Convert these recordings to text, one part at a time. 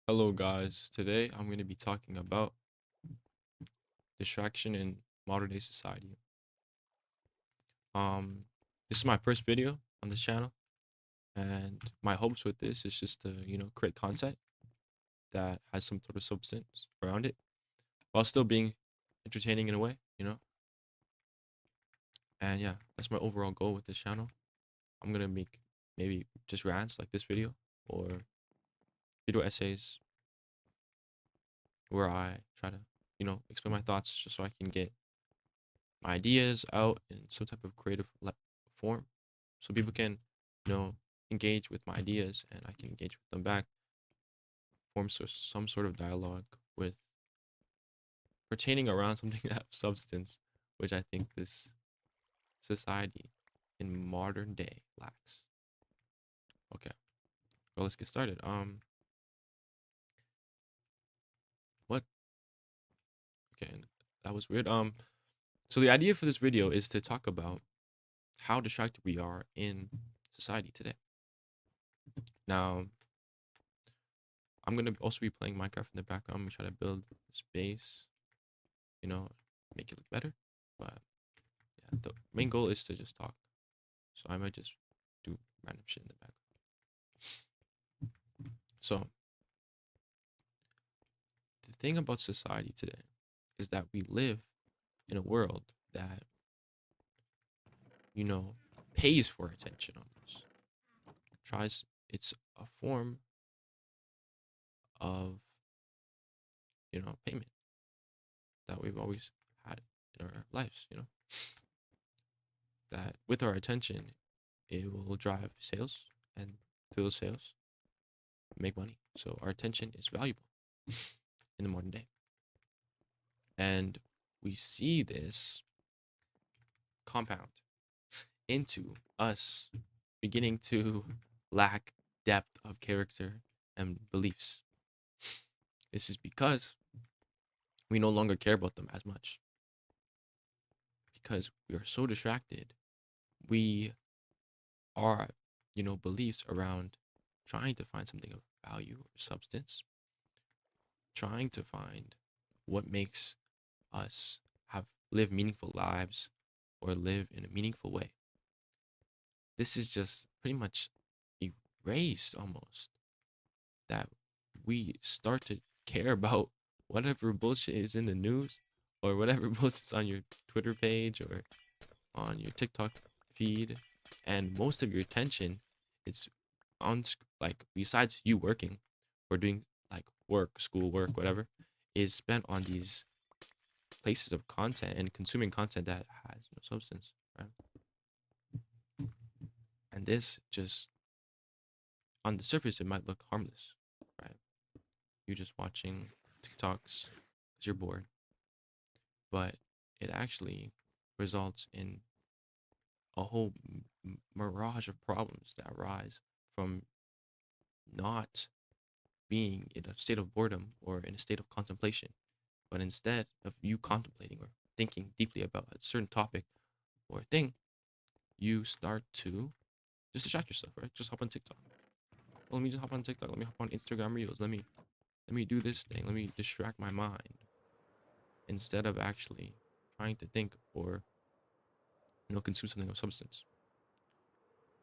Hello, guys. Today I'm going to be talking about distraction in modern day society. Um, this is my first video on this channel, and my hopes with this is just to create content that has some sort of substance around it, while still being entertaining in a way. And yeah, that's my overall goal with this channel. I'm gonna make maybe just rants like this video, or video essays where I try to explain my thoughts just so I can get my ideas out in some type of creative form, so people can you know engage with my ideas and I can engage with them back, form some sort of dialogue with pertaining around something that have substance, which I think this society in modern day lacks. Okay, well, let's get started. What? Okay, that was weird. So the idea for this video is to talk about how distracted we are in society today. Now, I'm gonna also be playing Minecraft in the background. I'm gonna try to build this base, you know, make it look better. But yeah, the main goal is to just talk. So I might just do random shit in the background. So the thing about society today is that we live in a world that, you know, pays for attention almost. Tries it's a form of, payment that we've always had in our lives. That with our attention, it will drive sales, and through those sales, make money. So our attention is valuable in the modern day. And we see this compound into us beginning to lack depth of character and beliefs. This is because we no longer care about them as much. Because we are so distracted, we our beliefs around trying to find something of value or substance, trying to find what makes us have live meaningful lives or live in a meaningful way. This is just pretty much erased almost, that we start to care about whatever bullshit is in the news, or whatever bullshit is on your Twitter page or on your TikTok feed, and most of your attention is on like, besides you working or doing like work, school work, whatever, is spent on these places of content and consuming content that has no substance, right? And this just, on the surface, it might look harmless, right? You're just watching TikToks because you're bored, but it actually results in a whole mirage of problems that arise from not being in a state of boredom or in a state of contemplation, but instead of you contemplating or thinking deeply about a certain topic or thing, you start to just distract yourself, right? Just hop on TikTok. Well, let me just hop on TikTok. Let me hop on Instagram Reels. Let me do this thing. Let me distract my mind, instead of actually trying to think or consume something of substance.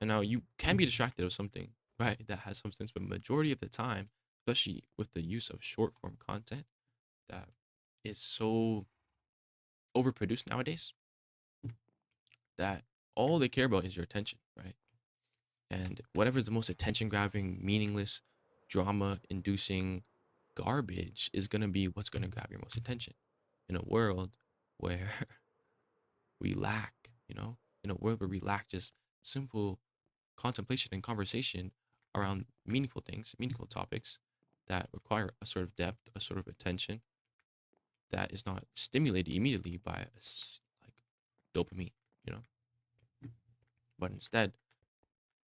And now you can be distracted of something, right, that has substance, but majority of the time, especially with the use of short form content that is so overproduced nowadays, that all they care about is your attention, right? And whatever is the most attention grabbing, meaningless, drama inducing garbage is going to be what's going to grab your most attention in a world where we lack, in a world where we lack just simple contemplation and conversation around meaningful things, meaningful topics that require a sort of depth, a sort of attention that is not stimulated immediately by like dopamine, you know, but instead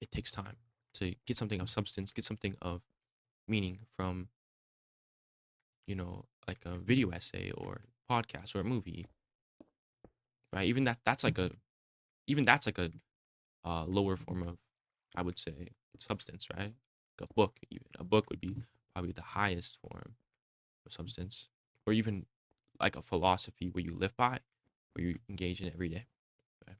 it takes time to get something of substance, get something of meaning from, like a video essay or podcast or a movie, right? Even that's like a lower form of, I would say, substance, right? Like a book, even a book would be probably the highest form of substance, or even like a philosophy where you live by, where you engage in every day. Okay?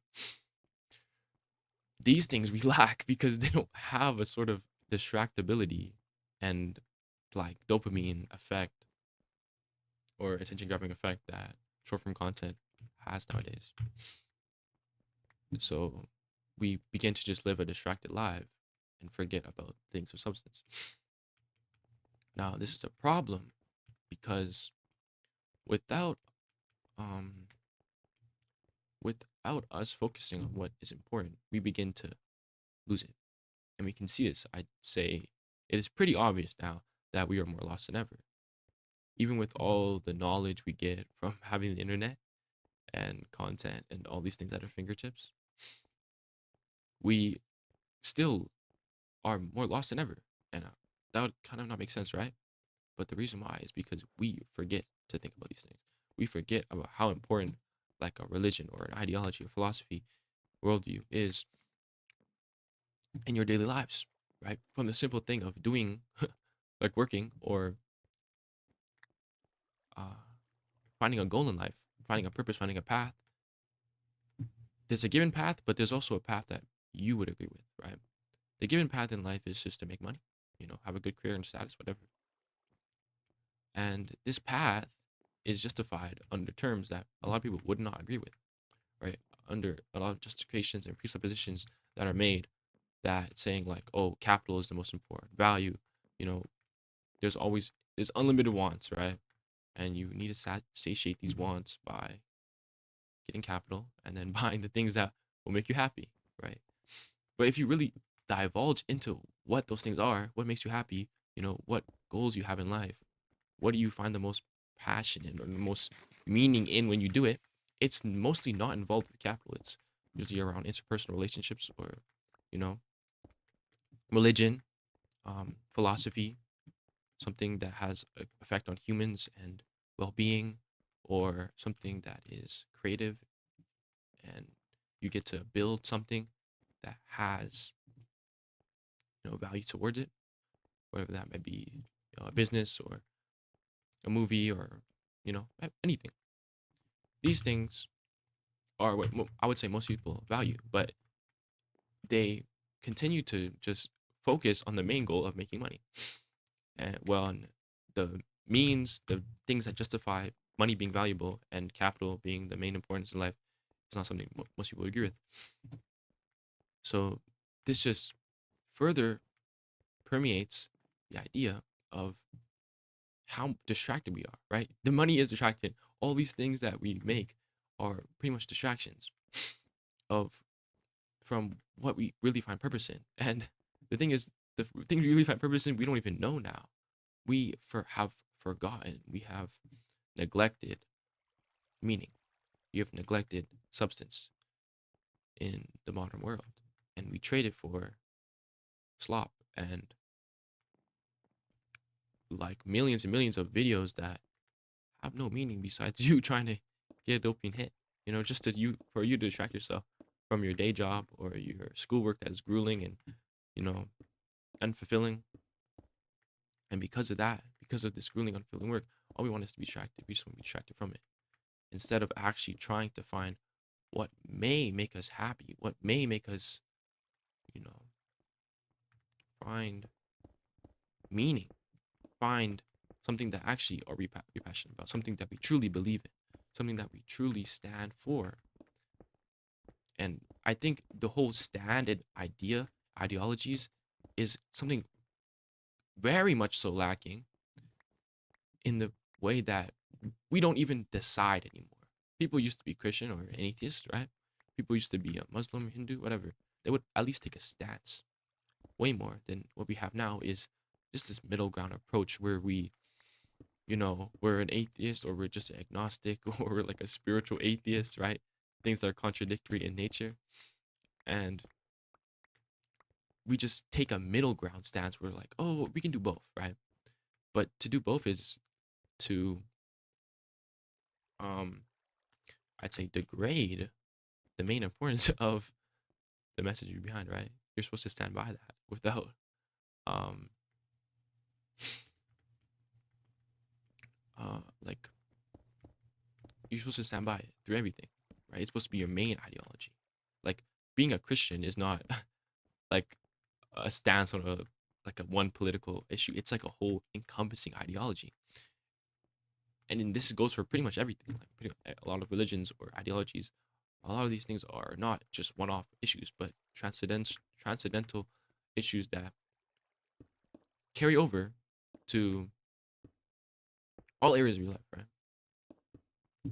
These things we lack because they don't have a sort of distractibility and like dopamine effect or attention grabbing effect that short form content has nowadays. So we begin to just live a distracted life and forget about things of substance. Now, this is a problem because without um without us focusing on what is important, we begin to lose it. And we can see this. I'd say it is pretty obvious now that we are more lost than ever. Even with all the knowledge we get from having the internet and content and all these things at our fingertips, we still are more lost than ever. And that would kind of not make sense, right? But the reason why is because we forget to think about these things. We forget about how important like a religion or an ideology or philosophy worldview is in your daily lives, right? From the simple thing of doing like working or uh, finding a goal in life, finding a purpose, finding a path. There's a given path, but there's also a path that you would agree with, right? The given path in life is just to make money, have a good career and status, whatever. And this path is justified under terms that a lot of people would not agree with, right? Under a lot of justifications and presuppositions that are made that saying like, oh, capital is the most important value, you know, there's unlimited wants, right? And you need to satiate these wants by getting capital and then buying the things that will make you happy, right? But if you really divulge into what those things are, what makes you happy, what goals you have in life, what do you find the most passion in or the most meaning in when you do it, it's mostly not involved with capital. It's usually around interpersonal relationships or, you know, religion, philosophy, something that has an effect on humans and well-being, or something that is creative and you get to build something that has value towards it, whatever that may be, a business or a movie or anything. These things are what I would say most people value, but they continue to just focus on the main goal of making money. And the means, the things that justify money being valuable and capital being the main importance in life is not something most people agree with. So this just further permeates the idea of how distracted we are, right? The money is distracted. All these things that we make are pretty much distractions of from what we really find purpose in. And the thing is, things we really find purpose in, we don't even know now. We have forgotten. We have neglected meaning. We have neglected substance in the modern world, and we trade it for slop and like millions and millions of videos that have no meaning besides you trying to get a dopamine hit. Just for you to distract yourself from your day job or your schoolwork that is grueling and you know unfulfilling. And because of that, because of this grueling, unfulfilling work, all we want is to be distracted. We just want to be distracted from it instead of actually trying to find what may make us happy, what may make us, you know, find meaning, find something that actually are we passionate about, something that we truly believe in, something that we truly stand for. And I think the whole stand and ideologies is something very much so lacking in the way that we don't even decide anymore. People used to be Christian or an atheist, right? People used to be a Muslim, Hindu, whatever. They would at least take a stance. Way more than what we have now is just this middle ground approach where we're an atheist or we're just an agnostic or we're like a spiritual atheist, right? Things that are contradictory in nature. And we just take a middle ground stance. We're like, oh, we can do both, right? But to do both is to, um, I'd say, degrade the main importance of the message you're behind, right? You're supposed to stand by that without, um, you're supposed to stand by it through everything, right? It's supposed to be your main ideology. Like being a Christian is not like a stance on a like a one political issue. It's like a whole encompassing ideology. And then this goes for pretty much everything. Like a lot of religions or ideologies, a lot of these things are not just one-off issues, but transcendental issues that carry over to all areas of your life, right?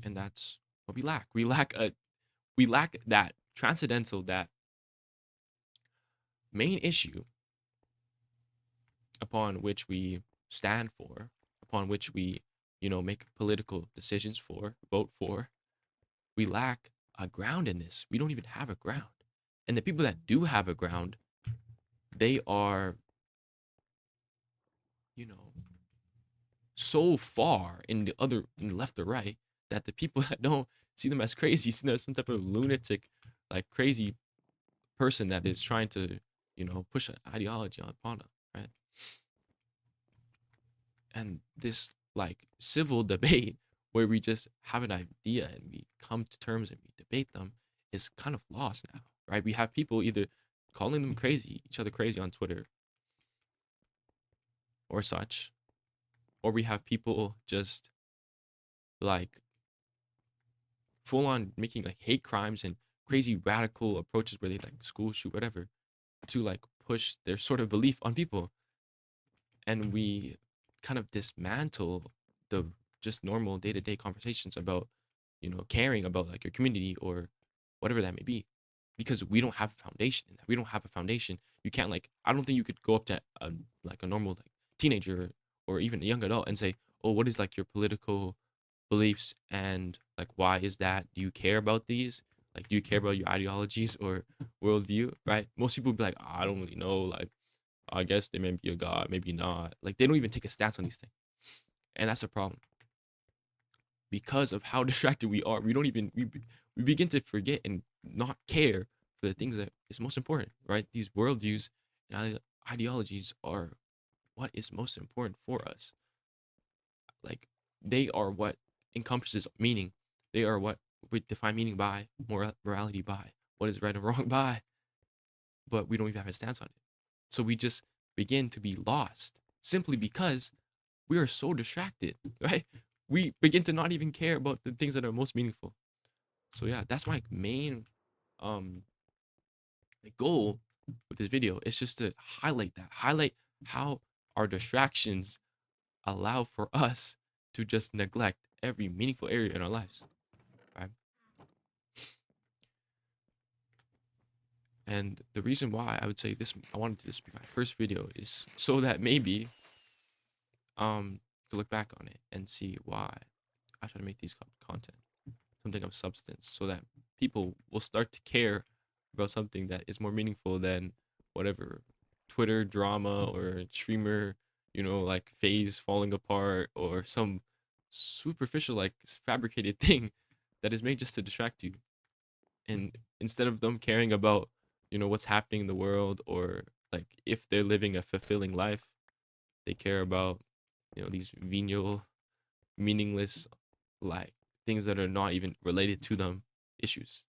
And that's what we lack. We lack that transcendental, that main issue upon which we stand for, upon which we, make political decisions for, vote for. We lack a ground in this. We don't even have a ground. And the people that do have a ground, they are, you know, so far in the left or right, that the people that don't see them as crazy, see them as some type of lunatic, like crazy person that is trying to, push an ideology upon them, right? And this like civil debate where we just have an idea and we come to terms and we debate them is kind of lost now, right? We have people either calling them crazy, each other crazy on Twitter or such, or we have people just like full on making like hate crimes and crazy radical approaches where they like school shoot whatever to like push their sort of belief on people. And we kind of dismantle the just normal day-to-day conversations about, caring about like your community or whatever that may be, because we don't have a foundation in that. We don't have a foundation. You can't like, I don't think you could go up to like a normal like teenager or even a young adult and say, oh, what is like your political beliefs and like why is that? Do you care about these? Like, do you care about your ideologies or worldview? Right? Most people would be like, I don't really know. Like, I guess they may be a god, maybe not. Like, they don't even take a stance on these things, and that's a problem because of how distracted we are. We don't even we begin to forget and not care for the things that is most important. Right? These worldviews and ideologies are what is most important for us. Like, they are what encompasses meaning. They are what we define meaning by, morality by, what is right and wrong by, but we don't even have a stance on it. So we just begin to be lost simply because we are so distracted, right? We begin to not even care about the things that are most meaningful. So yeah, that's my main um goal with this video. It's just to highlight how our distractions allow for us to just neglect every meaningful area in our lives, right? And the reason why I would say this, I wanted this to be my first video, is so that maybe you could look back on it and see why I try to make these content, something of substance, so that people will start to care about something that is more meaningful than whatever Twitter drama or streamer, like phase falling apart or some superficial like fabricated thing that is made just to distract you. And instead of them caring about, what's happening in the world or like if they're living a fulfilling life, they care about, these venial, meaningless, like things that are not even related to them issues.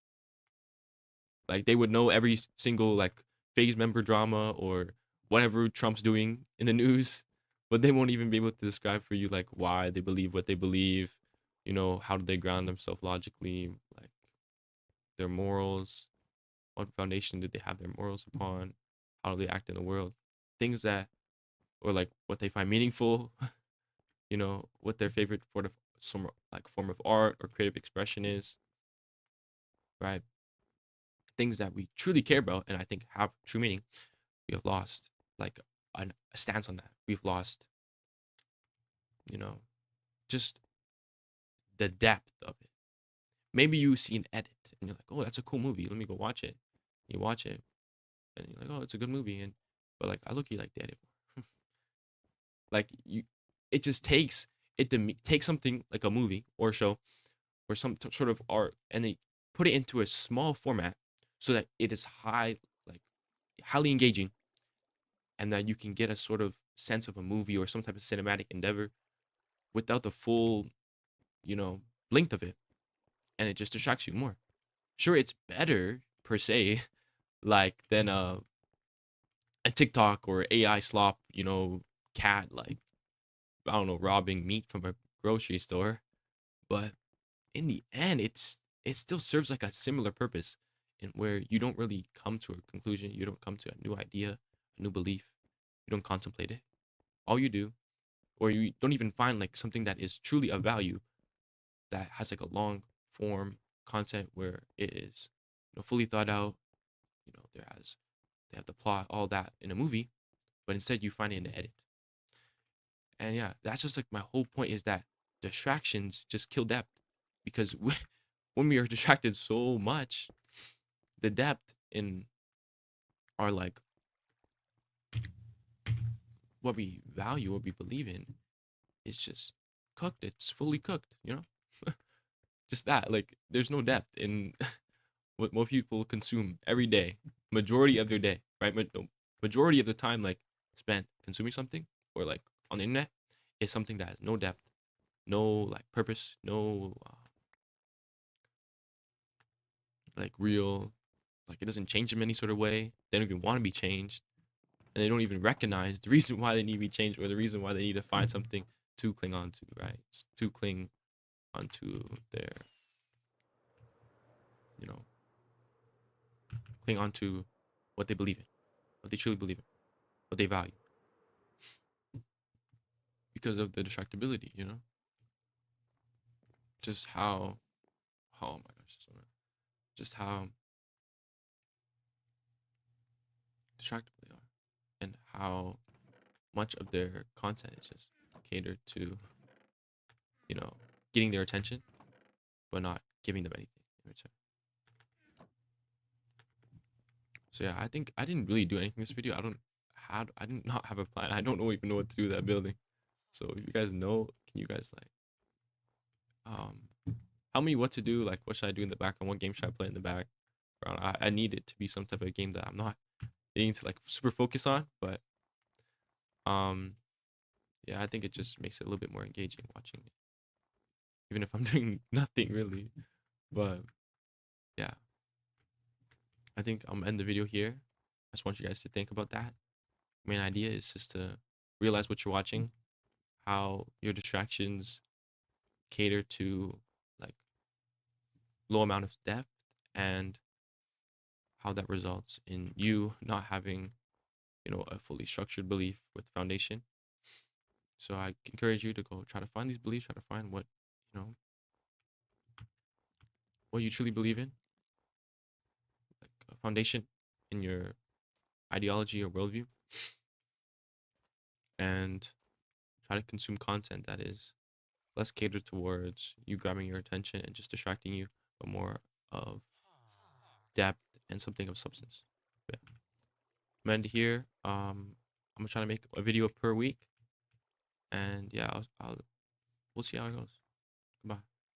Like they would know every single like phase member drama or whatever Trump's doing in the news, but they won't even be able to describe for you like why they believe what they believe, how do they ground themselves logically, like their morals, what foundation do they have their morals upon, how do they act in the world, things that, or like what they find meaningful, what their favorite sort of some like form of art or creative expression is, right? Things that we truly care about and I think have true meaning. We have lost like a stance on that. We've lost, you know, just the depth of it. Maybe you see an edit and you're like, oh, that's a cool movie. Let me go watch it. You watch it and you're like, oh, it's a good movie. And but like I look, you like the edit more. Like you, it just takes it to take something like a movie or a show or some sort of art and they put it into a small format so that it is like highly engaging and that you can get a sort of sense of a movie or some type of cinematic endeavor without the full, you know, length of it. and it just distracts you more. Sure, it's better per se, like than a TikTok or AI slop, cat like I don't know, robbing meat from a grocery store. But in the end, it still serves like a similar purpose in where you don't really come to a conclusion, you don't come to a new idea, a new belief, you don't contemplate it. All you do, or you don't even find like something that is truly of value that has like a long form content where it is, fully thought out, they have the plot, all that in a movie, but instead you find it in the edit. And yeah, that's just like my whole point is that distractions just kill depth because when we are distracted so much, the depth in our like what we value, what we believe in, is just cooked. It's fully cooked. Just that. Like there's no depth in what most people consume every day, majority of their day, right? No, majority of the time, like spent consuming something or like on the internet, is something that has no depth, no like purpose, no like real, like it doesn't change them any sort of way. They don't even want to be changed, and they don't even recognize the reason why they need to be changed or the reason why they need to find something to cling on to, right? To cling onto their, you know, cling onto what they believe in, what they truly believe in, what they value, because of the distractibility. Just how, oh my gosh, just how distractible they are, and how much of their content is just catered to, you know, getting their attention, but not giving them anything in return. So yeah, I think I didn't really do anything in this video. I did not have a plan. I don't even know what to do with that building. So if you guys know, can you guys like um tell me what to do? Like what should I do in the background? What game should I play in the background? I need it to be some type of game that I'm not needing to like super focus on, but um yeah, I think it just makes it a little bit more engaging watching it. Even if I'm doing nothing really. But yeah, I think I'm gonna end the video here. I just want you guys to think about that. Main idea is just to realize what you're watching, how your distractions cater to like low amount of depth, and how that results in you not having, a fully structured belief with foundation. So I encourage you to go try to find these beliefs, try to find you know, what you truly believe in, like a foundation in your ideology or worldview, and try to consume content that is less catered towards you grabbing your attention and just distracting you, but more of depth and something of substance. Yeah. I'm gonna end here. I'm gonna try to make a video per week, and yeah, we'll see how it goes.